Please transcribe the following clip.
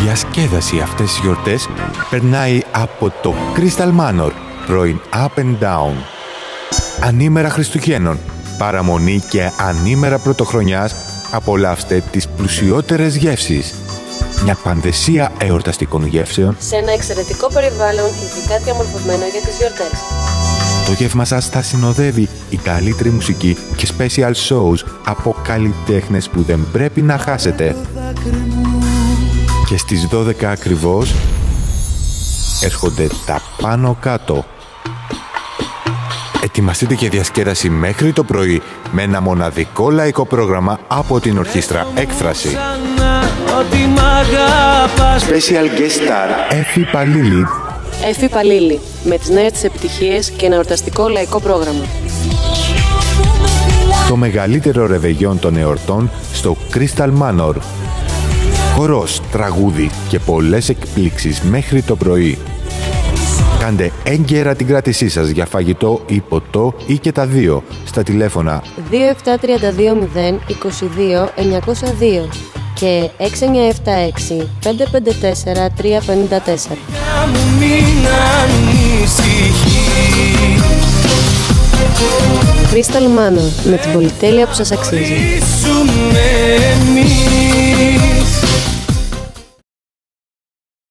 διασκέδαση αυτές τις γιορτές περνάει από το Crystal Manor, πρώην Up and Down. Ανήμερα Χριστουγέννων, παραμονή και ανήμερα πρωτοχρονιάς, απολαύστε τις πλουσιότερες γεύσεις. Μια πανδεσία εορταστικών γεύσεων σε ένα εξαιρετικό περιβάλλον, ειδικά διαμορφωμένο για τις γιορτές. Το γεύμα σας θα συνοδεύει η καλύτερη μουσική και special shows από καλλιτέχνες που δεν πρέπει να χάσετε. Και στις 12 ακριβώς έρχονται τα πάνω κάτω. Ετοιμαστείτε για διασκέδαση μέχρι το πρωί με ένα μοναδικό λαϊκό πρόγραμμα από την ορχήστρα Έκφραση. Special guest star Εφη Παλίλη. Εφη Παλίλη, με τις νέες της επιτυχίες και ένα εορταστικό λαϊκό πρόγραμμα. Το μεγαλύτερο ρεβεγιόν των εορτών στο Crystal Manor. Χορός, τραγούδι και πολλές εκπλήξεις μέχρι το πρωί. Κάντε έγκαιρα την κράτησή σας για φαγητό ή ποτό ή και τα δύο στα τηλέφωνα 2732 022 902 και 6976 554 354. Crystal Manor, με την πολυτέλεια που σας αξίζει.